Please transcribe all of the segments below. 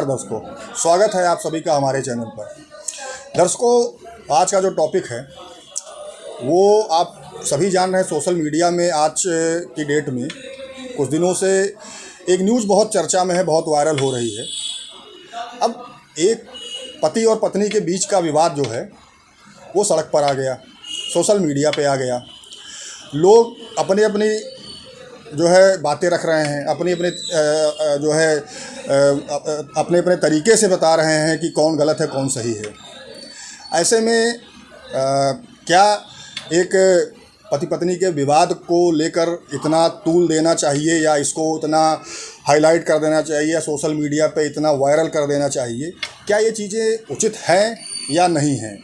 दर्शकों, स्वागत है आप सभी का हमारे चैनल पर। दर्शकों, आज का जो टॉपिक है वो आप सभी जान रहे हैं। सोशल मीडिया में आज की डेट में कुछ दिनों से एक न्यूज़ बहुत चर्चा में है, बहुत वायरल हो रही है। अब एक पति और पत्नी के बीच का विवाद जो है वो सड़क पर आ गया, सोशल मीडिया पे आ गया। लोग अपनी अपनी जो है बातें रख रहे हैं, अपने अपने तरीके से बता रहे हैं कि कौन गलत है कौन सही है। ऐसे में क्या एक पति पत्नी के विवाद को लेकर इतना तूल देना चाहिए या इसको इतना हाईलाइट कर देना चाहिए या सोशल मीडिया पे इतना वायरल कर देना चाहिए? क्या ये चीज़ें उचित हैं या नहीं हैं?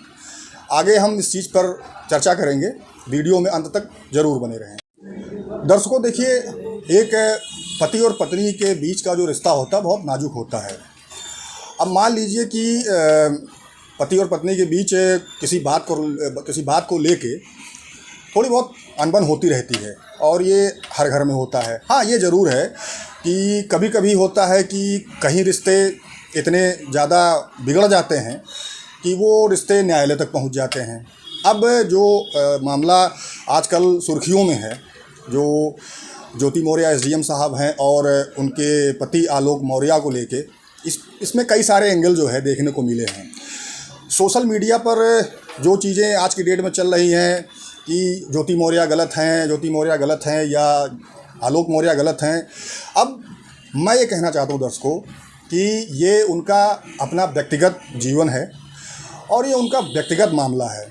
आगे हम इस चीज़ पर चर्चा करेंगे। वीडियो में अंत तक ज़रूर बने रहें। दर्शकों, देखिए, एक पति और पत्नी के बीच का जो रिश्ता होता है बहुत नाजुक होता है। अब मान लीजिए कि पति और पत्नी के बीच किसी बात को लेके थोड़ी बहुत अनबन होती रहती है और ये हर घर में होता है। हाँ, ये ज़रूर है कि कभी कभी होता है कि कहीं रिश्ते इतने ज़्यादा बिगड़ जाते हैं कि वो रिश्ते न्यायालय तक पहुंच जाते हैं। अब जो मामला आजकल सुर्खियों में है, जो ज्योति मौर्य एसडीएम साहब हैं और उनके पति आलोक मौर्य को लेके इसमें कई सारे एंगल जो है देखने को मिले हैं। सोशल मीडिया पर जो चीज़ें आज की डेट में चल रही हैं कि ज्योति मौर्य गलत हैं या आलोक मौर्य गलत हैं। अब मैं ये कहना चाहता हूँ दर्शकों कि ये उनका अपना व्यक्तिगत जीवन है और ये उनका व्यक्तिगत मामला है।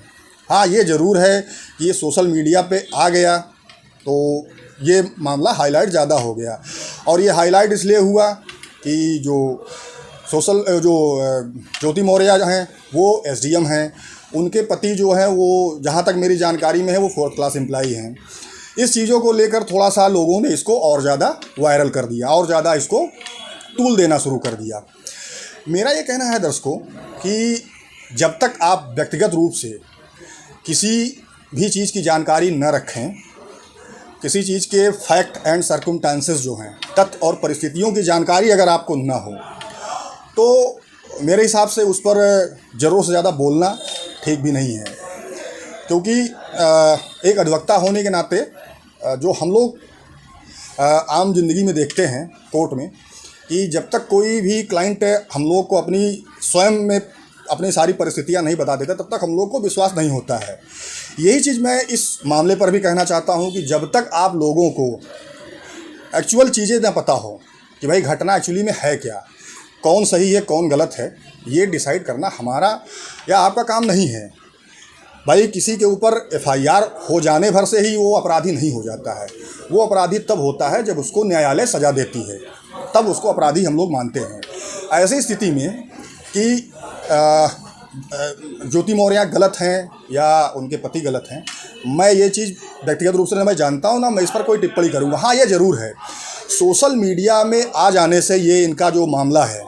हाँ, ये ज़रूर है कि ये सोशल मीडिया पे आ गया तो ये मामला हाईलाइट ज़्यादा हो गया। और ये हाईलाइट इसलिए हुआ कि जो ज्योति मौर्य हैं वो एसडीएम हैं, उनके पति जो हैं वो जहाँ तक मेरी जानकारी में है वो 4th क्लास एम्प्लॉई हैं। इस चीज़ों को लेकर थोड़ा सा लोगों ने इसको और ज़्यादा वायरल कर दिया और ज़्यादा इसको तूल देना शुरू कर दिया। मेरा ये कहना है दर्शकों कि जब तक आप व्यक्तिगत रूप से किसी भी चीज़ की जानकारी न रखें, किसी चीज़ के फैक्ट एंड सर्कमस्टेंसेस जो हैं, तथ्य और परिस्थितियों की जानकारी अगर आपको ना हो तो मेरे हिसाब से उस पर ज़रूरत से ज़्यादा बोलना ठीक भी नहीं है। क्योंकि एक अधिवक्ता होने के नाते जो हम लोग आम जिंदगी में देखते हैं कोर्ट में कि जब तक कोई भी क्लाइंट हम लोग को अपनी स्वयं में अपनी सारी परिस्थितियां नहीं बता देता तब तक हम लोग को विश्वास नहीं होता है। यही चीज़ मैं इस मामले पर भी कहना चाहता हूं कि जब तक आप लोगों को एक्चुअल चीज़ें ना पता हो कि भाई घटना एक्चुअली में है क्या, कौन सही है कौन गलत है, ये डिसाइड करना हमारा या आपका काम नहीं है। भाई किसी के ऊपर एफआईआर हो जाने भर से ही वो अपराधी नहीं हो जाता है। वो अपराधी तब होता है जब उसको न्यायालय सज़ा देती है, तब उसको अपराधी हम लोग मानते हैं। ऐसी स्थिति में कि ज्योति मौर्य गलत हैं या उनके पति गलत हैं, मैं ये चीज़ व्यक्तिगत रूप से ना मैं जानता हूँ ना मैं इस पर कोई टिप्पणी करूँगा। हाँ, ये ज़रूर है, सोशल मीडिया में आ जाने से ये इनका जो मामला है,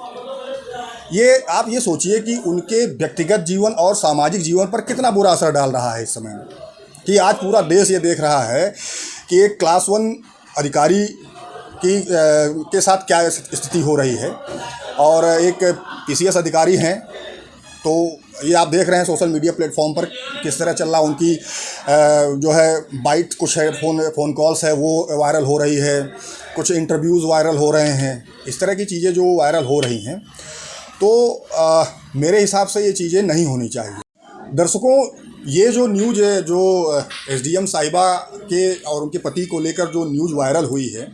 ये आप ये सोचिए कि उनके व्यक्तिगत जीवन और सामाजिक जीवन पर कितना बुरा असर डाल रहा है इस समय। कि आज पूरा देश ये देख रहा है कि एक क्लास 1 अधिकारी के साथ क्या स्थिति हो रही है और एक पीसीएस अधिकारी हैं। तो ये आप देख रहे हैं सोशल मीडिया प्लेटफॉर्म पर किस तरह चल रहा, उनकी जो है बाइट कुछ है, फ़ोन कॉल्स है वो वायरल हो रही है, कुछ इंटरव्यूज़ वायरल हो रहे हैं। इस तरह की चीज़ें जो वायरल हो रही हैं तो मेरे हिसाब से ये चीज़ें नहीं होनी चाहिए। दर्शकों, ये जो न्यूज़ है जो एसडीएम साहिबा के और उनके पति को लेकर जो न्यूज़ वायरल हुई है,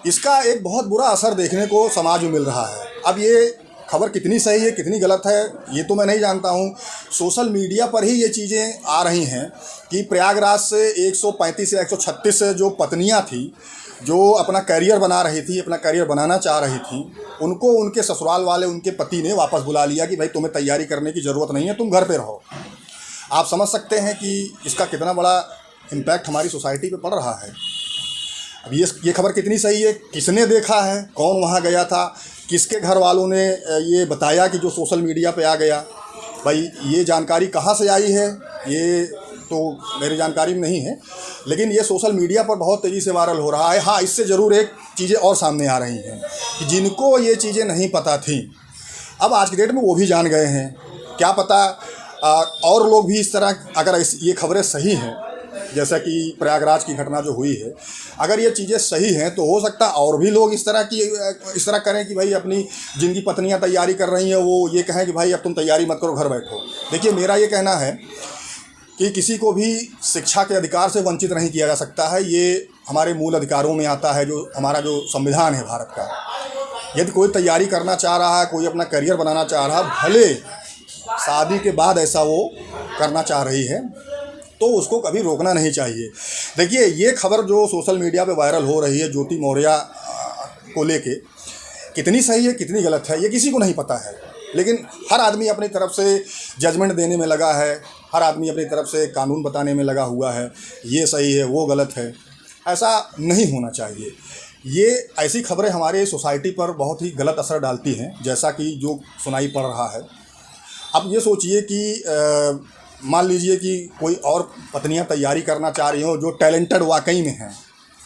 इसका एक बहुत बुरा असर देखने को समाज में मिल रहा है। अब ये खबर कितनी सही है कितनी गलत है ये तो मैं नहीं जानता हूँ। सोशल मीडिया पर ही ये चीज़ें आ रही हैं कि प्रयागराज से 135 या 136 जो पत्नियाँ थी जो अपना करियर बना रही थी, अपना करियर बनाना चाह रही थी, उनको उनके ससुराल वाले उनके पति ने वापस बुला लिया कि भाई तुम्हें तैयारी करने की ज़रूरत नहीं है, तुम घर पे रहो। आप समझ सकते हैं कि इसका कितना बड़ा इम्पैक्ट हमारी सोसाइटी पे पड़ रहा है। अब ये खबर कितनी सही है, किसने देखा है, कौन वहाँ गया था, किसके घर वालों ने ये बताया कि जो सोशल मीडिया पे आ गया, भाई ये जानकारी कहाँ से आई है ये तो मेरी जानकारी में नहीं है, लेकिन ये सोशल मीडिया पर बहुत तेज़ी से वायरल हो रहा है। हाँ, इससे ज़रूर एक चीज़ें और सामने आ रही हैं कि जिनको ये चीज़ें नहीं पता थी अब आज की डेट में वो भी जान गए हैं। क्या पता और लोग भी इस तरह, अगर ये खबरें सही हैं, जैसा कि प्रयागराज की घटना जो हुई है, अगर ये चीज़ें सही हैं तो हो सकता है और भी लोग इस तरह करें कि भाई अपनी जिनकी पत्नियां तैयारी कर रही हैं वो ये कहें कि भाई अब तुम तैयारी मत करो, घर बैठो। देखिए, मेरा ये कहना है कि किसी को भी शिक्षा के अधिकार से वंचित नहीं किया जा सकता है। ये हमारे मूल अधिकारों में आता है, जो हमारा जो संविधान है भारत का। यदि कोई तैयारी करना चाह रहा है, कोई अपना करियर बनाना चाह रहा है, भले शादी के बाद ऐसा वो करना चाह रही है, तो उसको कभी रोकना नहीं चाहिए। देखिए, ये खबर जो सोशल मीडिया पे वायरल हो रही है ज्योति मौर्य को लेके, कितनी सही है कितनी गलत है ये किसी को नहीं पता है। लेकिन हर आदमी अपनी तरफ से जजमेंट देने में लगा है, हर आदमी अपनी तरफ से कानून बताने में लगा हुआ है, ये सही है वो गलत है। ऐसा नहीं होना चाहिए। ये ऐसी खबरें हमारे सोसाइटी पर बहुत ही गलत असर डालती हैं, जैसा कि जो सुनाई पड़ रहा है। अब ये सोचिए कि मान लीजिए कि कोई और पत्नियां तैयारी करना चाह रही हों जो टैलेंटेड वाकई में हैं,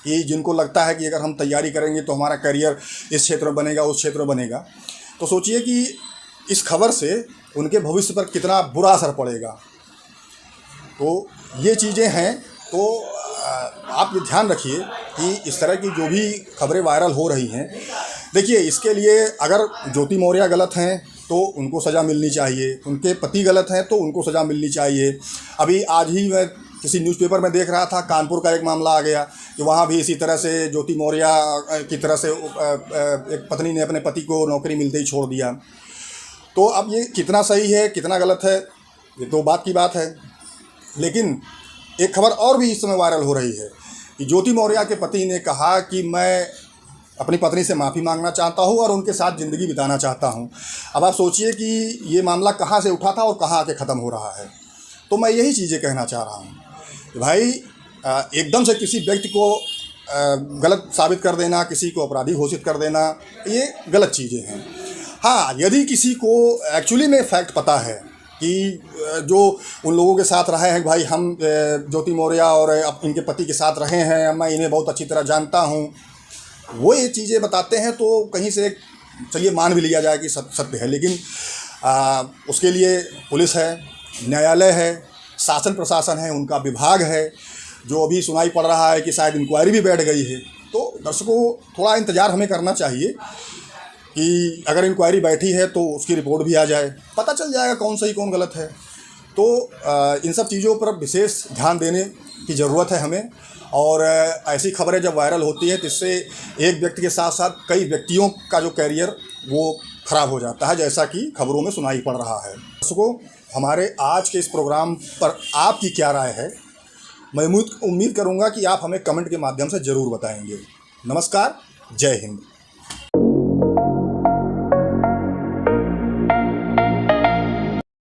कि जिनको लगता है कि अगर हम तैयारी करेंगे तो हमारा करियर इस क्षेत्र में बनेगा, उस क्षेत्र में बनेगा, तो सोचिए कि इस खबर से उनके भविष्य पर कितना बुरा असर पड़ेगा। तो ये चीज़ें हैं। तो आप ये ध्यान रखिए कि इस तरह की जो भी खबरें वायरल हो रही हैं, देखिए, इसके लिए अगर ज्योति मौर्य गलत हैं तो उनको सज़ा मिलनी चाहिए, उनके पति गलत हैं तो उनको सज़ा मिलनी चाहिए। अभी आज ही मैं किसी न्यूज़पेपर में देख रहा था, कानपुर का एक मामला आ गया कि वहाँ भी इसी तरह से ज्योति मौर्य की तरह से एक पत्नी ने अपने पति को नौकरी मिलते ही छोड़ दिया। तो अब ये कितना सही है कितना गलत है, ये तो बात की बात है। लेकिन एक खबर और भी इस समय वायरल हो रही है कि ज्योति मौर्य के पति ने कहा कि मैं अपनी पत्नी से माफ़ी मांगना चाहता हूं और उनके साथ ज़िंदगी बिताना चाहता हूं। अब आप सोचिए कि ये मामला कहां से उठा था और कहां आके ख़त्म हो रहा है। तो मैं यही चीज़ें कहना चाह रहा हूं कि भाई एकदम से किसी व्यक्ति को गलत साबित कर देना, किसी को अपराधी घोषित कर देना, ये गलत चीज़ें हैं। हाँ, यदि किसी को एक्चुअली में फैक्ट पता है कि जो उन लोगों के साथ रहे हैं, भाई हम ज्योति मौर्य और इनके पति के साथ रहे हैं, मैं इन्हें बहुत अच्छी तरह जानता हूं, वो ये चीज़ें बताते हैं तो कहीं से चलिए मान भी लिया जाए कि सत्य है। लेकिन उसके लिए पुलिस है, न्यायालय है, शासन प्रशासन है, उनका विभाग है, जो अभी सुनाई पड़ रहा है कि शायद इंक्वायरी भी बैठ गई है। तो दर्शकों, थोड़ा इंतज़ार हमें करना चाहिए कि अगर इंक्वायरी बैठी है तो उसकी रिपोर्ट भी आ जाए, पता चल जाएगा कौन सही कौन गलत है। तो इन सब चीज़ों पर विशेष ध्यान देने की ज़रूरत है हमें। और ऐसी खबरें जब वायरल होती है तो इससे एक व्यक्ति के साथ साथ कई व्यक्तियों का जो कैरियर वो ख़राब हो जाता है, जैसा कि खबरों में सुनाई पड़ रहा है। दर्शकों, हमारे आज के इस प्रोग्राम पर आपकी क्या राय है, मैं उम्मीद करूँगा कि आप हमें कमेंट के माध्यम से ज़रूर बताएंगे। नमस्कार, जय हिंद।